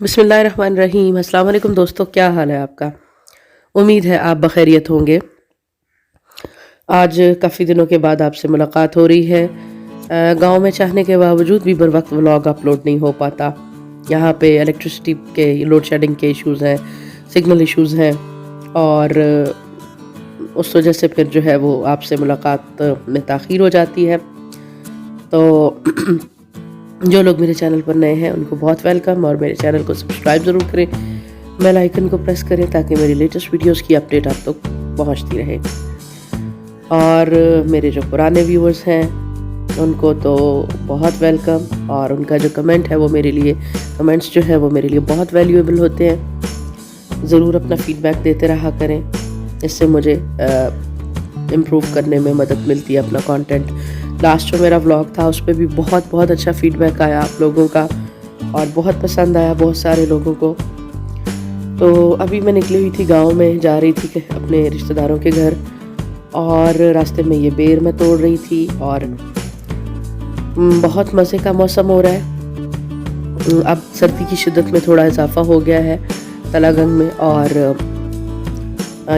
बिस्मिल्लाहिर्रहमानिर्रहीम। अस्सलाम वालेकुम दोस्तों, क्या हाल है आपका। उम्मीद है आप बखैरियत होंगे। आज काफ़ी दिनों के बाद आपसे मुलाकात हो रही है। गांव में चाहने के बावजूद भी बर वक्त व्लॉग अपलोड नहीं हो पाता। यहाँ पे इलेक्ट्रिसिटी के लोड शेडिंग के इश्यूज़ हैं, सिग्नल इश्यूज़ हैं और उस वजह से फिर जो है वो आपसे मुलाकात में ताख़ीर हो जाती है। तो जो लोग मेरे चैनल पर नए हैं उनको बहुत वेलकम, और मेरे चैनल को सब्सक्राइब ज़रूर करें, बेल आइकन को प्रेस करें ताकि मेरी लेटेस्ट वीडियोस की अपडेट आप तक पहुंचती रहे। और मेरे जो पुराने व्यूअर्स हैं उनको तो बहुत वेलकम, और उनका जो कमेंट है वो मेरे लिए कमेंट्स जो है वो मेरे लिए बहुत वैल्यूएबल होते हैं। ज़रूर अपना फीडबैक देते रहा करें, इससे मुझे इम्प्रूव करने में मदद मिलती है अपना कंटेंट। लास्ट जो मेरा व्लॉग था उस पर भी बहुत अच्छा फीडबैक आया आप लोगों का, और बहुत पसंद आया बहुत सारे लोगों को। तो अभी मैं निकली हुई थी, गांव में जा रही थी अपने रिश्तेदारों के घर, और रास्ते में ये बेर मैं तोड़ रही थी, और बहुत मज़े का मौसम हो रहा है। अब सर्दी की शिद्दत में थोड़ा इजाफा हो गया है तलागंग में। और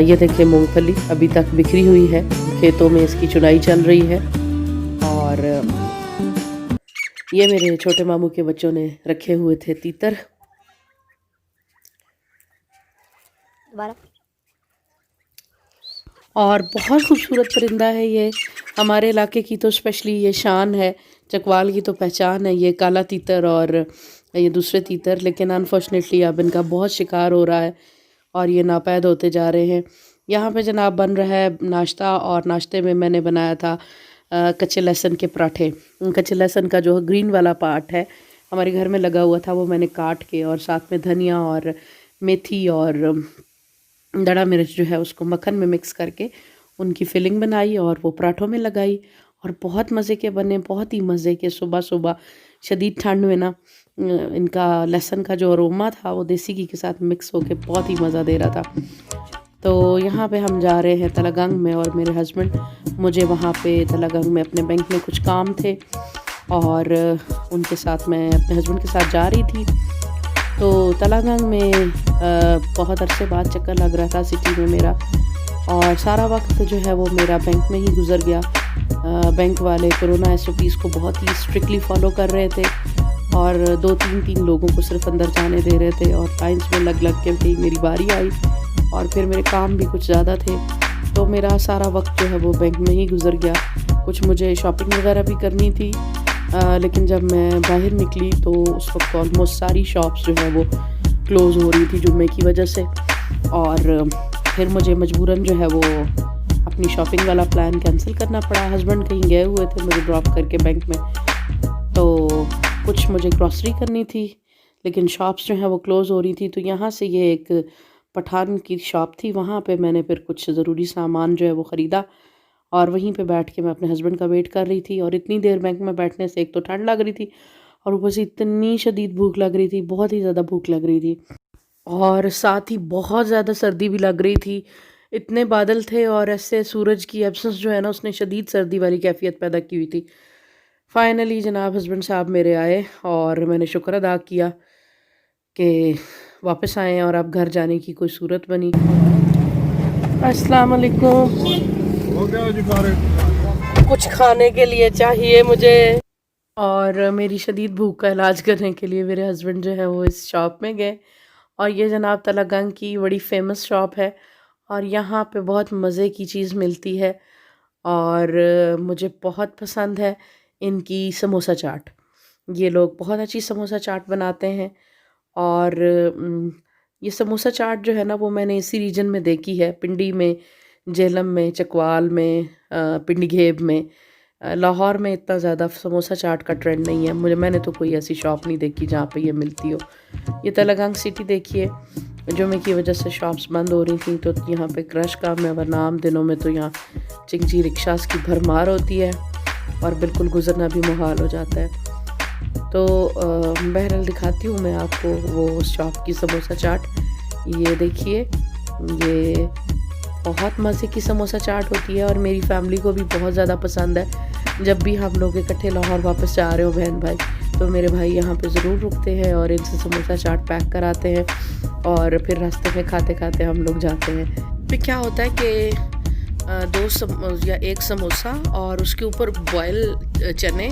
ये देखिए मूंगफली अभी तक बिखरी हुई है, खेतों में इसकी चुनाई चल रही है। और ये मेरे छोटे मामू के बच्चों ने रखे हुए थे तीतर। और बहुत खूबसूरत परिंदा है ये, हमारे इलाके की तो स्पेशली ये शान है, चकवाल की तो पहचान है ये काला तीतर और ये दूसरे तीतर। लेकिन अनफॉर्चुनेटली अब इनका बहुत शिकार हो रहा है और ये नापैद होते जा रहे हैं। यहाँ पे जनाब बन रहा है नाश्ता, और नाश्ते में मैंने बनाया था कच्चे लहसुन के पराठे। कच्चे लहसुन का जो ग्रीन वाला पार्ट है हमारे घर में लगा हुआ था, वो मैंने काट के और साथ में धनिया और मेथी और दड़ा मिर्च जो है उसको मक्खन में मिक्स करके उनकी फिलिंग बनाई और वो पराठों में लगाई, और बहुत मज़े के बने, बहुत ही मज़े के। सुबह सुबह शदीद ठंड में ना इनका लहसुन का जो अरोमा था वो देसी घी के साथ मिक्स होके बहुत ही मज़ा दे रहा था। तो यहाँ पे हम जा रहे हैं तलागंग में, और मेरे हस्बैंड मुझे वहाँ पे तलागंग में अपने बैंक में कुछ काम थे, और उनके साथ मैं अपने हस्बैंड के साथ जा रही थी। तो तलागंग में बहुत अरसे बाद चक्कर लग रहा था सिटी में मेरा, और सारा वक्त जो है वो मेरा बैंक में ही गुजर गया। बैंक वाले कोरोना SOPs को बहुत ही स्ट्रिक्टली फॉलो कर रहे थे, और 2-3 लोगों को सिर्फ अंदर जाने दे रहे थे, और लाइन्स में लग के कहीं मेरी बारी आई, और फिर मेरे काम भी कुछ ज़्यादा थे, तो मेरा सारा वक्त जो है वो बैंक में ही गुजर गया। कुछ मुझे शॉपिंग वगैरह भी करनी थी, लेकिन जब मैं बाहर निकली तो उस वक्त ऑलमोस्ट सारी शॉप्स जो है वो क्लोज़ हो रही थी जुम्मे की वजह से। और फिर मुझे मजबूरन जो है वो अपनी शॉपिंग वाला प्लान कैंसिल करना पड़ा। हस्बैंड कहीं गए हुए थे मुझे ड्रॉप करके बैंक में, तो कुछ मुझे ग्रॉसरी करनी थी, लेकिन शॉप्स जो है वो क्लोज़ हो रही थी। तो यहाँ से ये एक पठान की शॉप थी, वहाँ पे मैंने फिर कुछ ज़रूरी सामान जो है वो ख़रीदा, और वहीं पे बैठ के मैं अपने हस्बैंड का वेट कर रही थी। और इतनी देर बैंक में बैठने से एक तो ठंड लग रही थी, और ऊपर से इतनी शदीद भूख लग रही थी, बहुत ही ज़्यादा भूख लग रही थी, और साथ ही बहुत ज़्यादा सर्दी भी लग रही थी। इतने बादल थे और ऐसे सूरज की एब्सेंस जो है ना उसने शदीद सर्दी वाली कैफियत पैदा की हुई थी। फाइनली जनाब हस्बैंड साहब मेरे आए, और मैंने शुक्र अदा किया कि वापस आए और अब घर जाने की कोई सूरत बनी। अस्सलाम वालेकुम। हो गया जी फारिग? कुछ खाने के लिए चाहिए मुझे, और मेरी शदीद भूख का इलाज करने के लिए मेरे हस्बैंड जो है वो इस शॉप में गए। और ये जनाब तलागंग की बड़ी फेमस शॉप है, और यहाँ पे बहुत मज़े की चीज़ मिलती है, और मुझे बहुत पसंद है इनकी समोसा चाट। ये लोग बहुत अच्छी समोसा चाट बनाते हैं, और ये समोसा चाट जो है ना वो मैंने इसी रीजन में देखी है, पिंडी में, जेलम में, चकवाल में, पिंडी घेब में। लाहौर में इतना ज़्यादा समोसा चाट का ट्रेंड नहीं है, मैंने तो कोई ऐसी शॉप नहीं देखी जहाँ पे ये मिलती हो। ये तलागंग सिटी देखिए, जुमे की वजह से शॉप्स बंद हो रही थी, तो यहाँ पे क्रश का मैं वरना आम दिनों में तो यहाँ चिंची रिक्शास की भरमार होती है, और बिल्कुल गुजरना भी मुहाल हो जाता है। तो बहरहाल दिखाती हूँ मैं आपको वो शॉप की समोसा चाट। ये देखिए, ये बहुत मज़े की समोसा चाट होती है, और मेरी फैमिली को भी बहुत ज़्यादा पसंद है। जब भी हम लोग इकट्ठे लाहौर वापस जा रहे हो बहन भाई, तो मेरे भाई यहाँ पे ज़रूर रुकते हैं और इनसे समोसा चाट पैक कराते हैं और फिर रास्ते में खाते खाते हम लोग जाते हैं। फिर क्या होता है कि या एक समोसा और उसके ऊपर बॉयल चने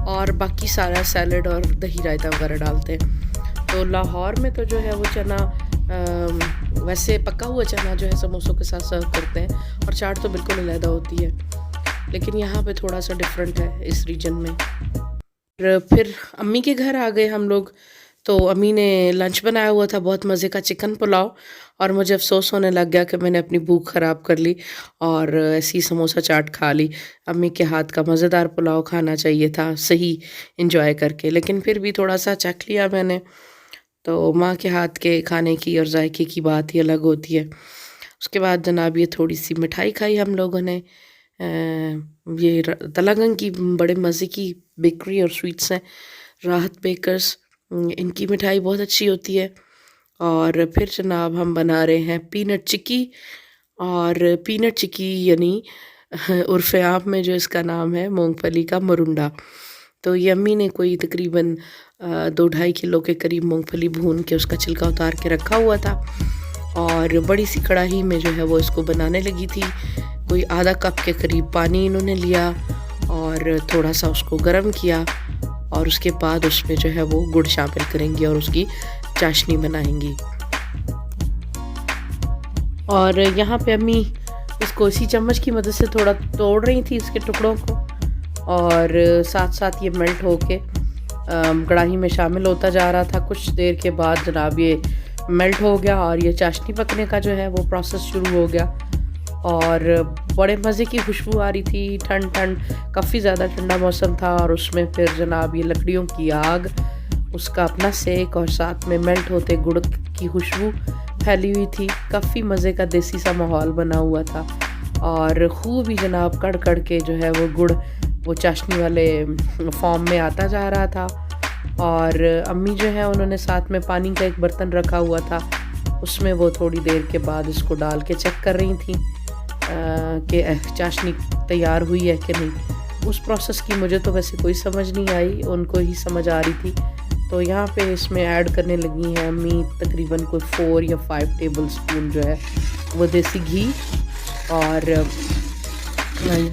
और बाकी सारा सैलड और दही रायता वगैरह डालते हैं। तो लाहौर में तो जो है वो चना वैसे पका हुआ चना जो है समोसों के साथ सर्व करते हैं और चाट तो बिल्कुल अलग होती है, लेकिन यहाँ पे थोड़ा सा डिफरेंट है इस रीजन में। फिर अम्मी के घर आ गए हम लोग, तो अम्मी ने लंच बनाया हुआ था बहुत मज़े का चिकन पुलाव, और मुझे अफसोस होने लग गया कि मैंने अपनी भूख ख़राब कर ली और ऐसी समोसा चाट खा ली। अम्मी के हाथ का मज़ेदार पुलाव खाना चाहिए था सही इंजॉय करके, लेकिन फिर भी थोड़ा सा चख लिया मैंने। तो माँ के हाथ के खाने की और जायके की बात ही अलग होती है। उसके बाद जनाब ये थोड़ी सी मिठाई खाई हम लोगों ने। ये तलागंग की बड़े मज़े की बेकरी और स्वीट्स हैं, राहत बेकर्स, इनकी मिठाई बहुत अच्छी होती है। और फिर जनाब हम बना रहे हैं पीनट चिक्की, और पीनट चिक्की यानी उर्फ़े आम में जो इसका नाम है मूंगफली का मरुंडा। तो ये अम्मी ने कोई तकरीबन 2-2.5 किलो के करीब मूंगफली भून के उसका छिलका उतार के रखा हुआ था, और बड़ी सी कढ़ाई में जो है वो इसको बनाने लगी थी। कोई आधा कप के करीब पानी इन्होंने लिया और थोड़ा सा उसको गर्म किया, और उसके बाद उसमें जो है वो गुड़ शामिल करेंगी और उसकी चाशनी बनाएंगी। और यहाँ पे अम्मी इसको इसी चम्मच की मदद से थोड़ा तोड़ रही थी इसके टुकड़ों को, और साथ साथ ये मेल्ट होके कढ़ाई में शामिल होता जा रहा था। कुछ देर के बाद जनाब ये मेल्ट हो गया और ये चाशनी पकने का जो है वो प्रोसेस शुरू हो गया, और बड़े मज़े की खुशबू आ रही थी। ठंड काफ़ी ज़्यादा ठंडा मौसम था, और उसमें फिर जनाब ये लकड़ियों की आग, उसका अपना सेक और साथ में मेल्ट होते गुड़ की खुशबू फैली हुई थी। काफ़ी मज़े का देसी सा माहौल बना हुआ था, और खूब ही जनाब कड़ कड़ के जो है वो गुड़ वो चाशनी वाले फॉर्म में आता जा रहा था। और अम्मी जो है उन्होंने साथ में पानी का एक बर्तन रखा हुआ था, उसमें वो थोड़ी देर के बाद इसको डाल के चेक कर रही थी कि चाशनी तैयार हुई है कि नहीं। उस प्रोसेस की मुझे तो वैसे कोई समझ नहीं आई, उनको ही समझ आ रही थी। तो यहाँ पे इसमें ऐड करने लगी हैं अम्मी तकरीबन कोई 4 या 5 टेबल स्पून जो है वो देसी घी। और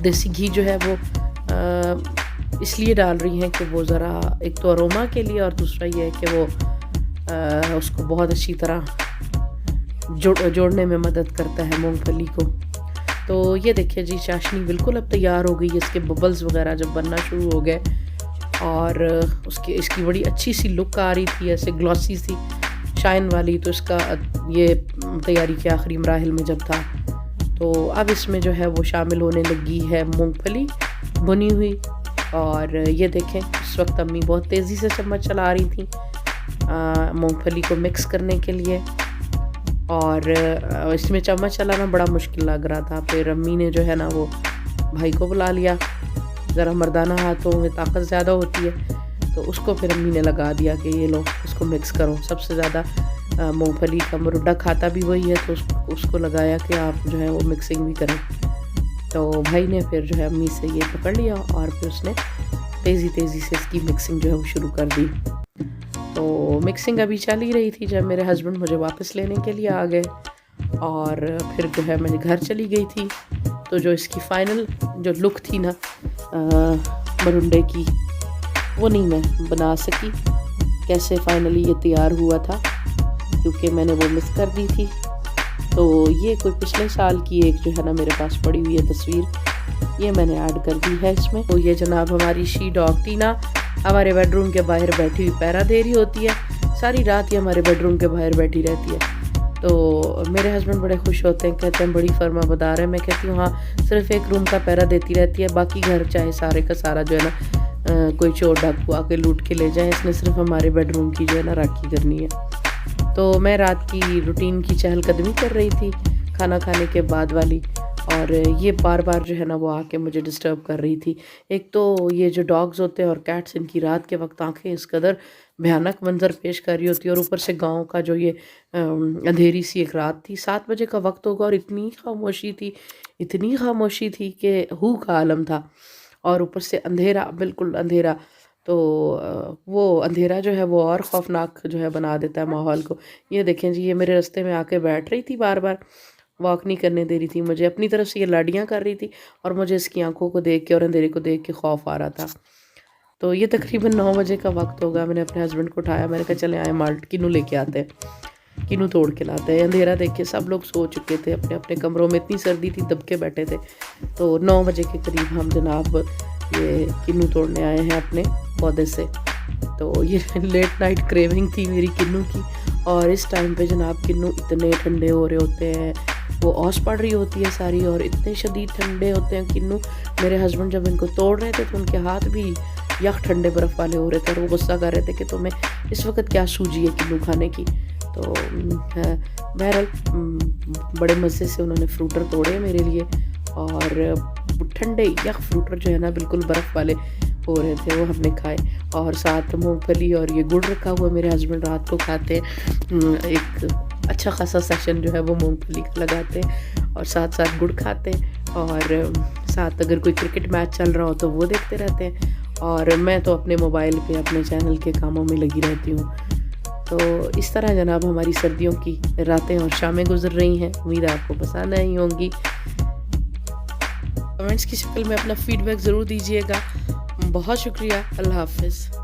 देसी घी जो है वो इसलिए डाल रही हैं कि वो ज़रा एक तो अरोमा के लिए, और दूसरा ये है कि वो उसको बहुत अच्छी तरह जोड़ने में मदद करता है मूंगफली को। तो ये देखिए जी, चाशनी बिल्कुल अब तैयार हो गई है। इसके बबल्स वगैरह जब बनना शुरू हो गए और इसकी बड़ी अच्छी सी लुक आ रही थी, ऐसे ग्लॉसी सी शाइन वाली। तो इसका ये तैयारी के आखिरी मराहिल में जब था, तो अब इसमें जो है वो शामिल होने लगी है मूंगफली भुनी हुई। और ये देखें, इस वक्त अम्मी बहुत तेज़ी से चम्मच चला रही थी मूंगफली को मिक्स करने के लिए, और इसमें चम्मच चलाना बड़ा मुश्किल लग रहा था। फिर अम्मी ने जो है ना वो भाई को बुला लिया, ज़रा मर्दाना हाथों में ताकत ज़्यादा होती है, तो उसको फिर अम्मी ने लगा दिया कि ये लो इसको मिक्स करो। सबसे ज़्यादा मूंगफली का मुरुड्डा खाता भी वही है, तो उसको लगाया कि आप जो है वो मिक्सिंग भी करें। तो भाई ने फिर जो है अम्मी से ये पकड़ लिया और फिर उसने तेज़ी से इसकी मिक्सिंग जो है वो शुरू कर दी। तो मिक्सिंग अभी चल ही रही थी जब मेरे हस्बैंड मुझे वापस लेने के लिए आ गए, और फिर जो है मैं घर चली गई थी। तो जो इसकी फ़ाइनल जो लुक थी ना मरुंडे की, वो नहीं मैं बना सकी कैसे फ़ाइनली ये तैयार हुआ था, क्योंकि मैंने वो मिस कर दी थी। तो ये कोई पिछले साल की एक जो है ना मेरे पास पड़ी हुई है तस्वीर, ये मैंने ऐड कर दी है इसमें। तो ये जनाब हमारी शी डॉग टीना हमारे बेडरूम के बाहर बैठी हुई पैरा दे रही होती है। सारी रात ये हमारे बेडरूम के बाहर बैठी रहती है। तो मेरे हस्बैंड बड़े खुश होते हैं, कहते हैं बड़ी फर्माबरदार है। मैं कहती हूँ हाँ, सिर्फ एक रूम का पैरा देती रहती है, बाकी घर चाहे सारे का सारा जो है ना कोई चोर डाकू आके लूट के ले जाए, इसने सिर्फ हमारे बेडरूम की जो है ना राखी करनी है। तो मैं रात की रूटीन की चहलकदमी कर रही थी खाना खाने के बाद वाली, और ये बार बार जो है ना वो आके मुझे डिस्टर्ब कर रही थी। एक तो ये जो डॉग्स होते हैं और कैट्स, इनकी रात के वक्त आंखें इस कदर भयानक मंजर पेश कर रही होती है, और ऊपर से गांव का जो ये अंधेरी सी एक रात थी, 7 बजे का वक्त होगा, और इतनी खामोशी थी कि हू का आलम था, और ऊपर से अंधेरा, बिल्कुल अंधेरा। तो वो अंधेरा जो है वो और ख़ौफ़नाक जो है बना देता है माहौल को। ये देखें जी, ये मेरे रास्ते में आके बैठ रही थी, बार-बार वॉक नहीं करने दे रही थी मुझे, अपनी तरफ से ये लाडियाँ कर रही थी और मुझे इसकी आँखों को देख के और अंधेरे को देख के खौफ आ रहा था। तो ये तकरीबन 9 बजे का वक़्त होगा, मैंने अपने हस्बैंड को उठाया, मैंने कहा चलें आए माल्ट किन्नू लेके आते हैं, किन्नू तोड़ के लाते हैं। अंधेरा देख के सब लोग सो चुके थे अपने-अपने कमरों में, इतनी सर्दी थी दब के बैठे थे। तो 9 बजे के करीब हम जनाब ये किन्नू तोड़ने आए हैं अपने पौधे से। तो ये लेट नाइट क्रेविंग थी मेरी किन्नू की, और इस टाइम पे जनाब किन्नू इतने ठंडे हो रहे होते हैं, वो ओस पड़ रही होती है सारी और इतने शदीद ठंडे होते हैं किन्नू। मेरे हस्बैंड जब इनको तोड़ रहे थे तो उनके हाथ भी यख ठंडे बर्फ़ वाले हो रहे थे और वो गुस्सा कर रहे थे कि तुम्हें इस वक्त क्या सूझी है किन्नू खाने की। तो बहरहाल बड़े मज़े से उन्होंने फ्रूटर तोड़े मेरे लिए, और ठंडे यख फ्रूटर जो है ना बिल्कुल बर्फ़ वाले हो रहे थे, वो हमने खाए। और साथ मूंगफली और ये गुड़ रखा हुआ, मेरे हस्बैंड रात को खाते एक अच्छा खासा सेशन जो है वो मूंगफली का लगाते और साथ साथ गुड़ खाते, और साथ अगर कोई क्रिकेट मैच चल रहा हो तो वो देखते रहते हैं, और मैं तो अपने मोबाइल पे अपने चैनल के कामों में लगी रहती हूँ। तो इस तरह जनाब हमारी सर्दियों की रातें और शामें गुजर रही हैं। उम्मीद है आपको पसंद आई होंगी। कमेंट्स की शक्ल में अपना फीडबैक ज़रूर दीजिएगा। बहुत शुक्रिया। अल्लाह हाफ़िज़।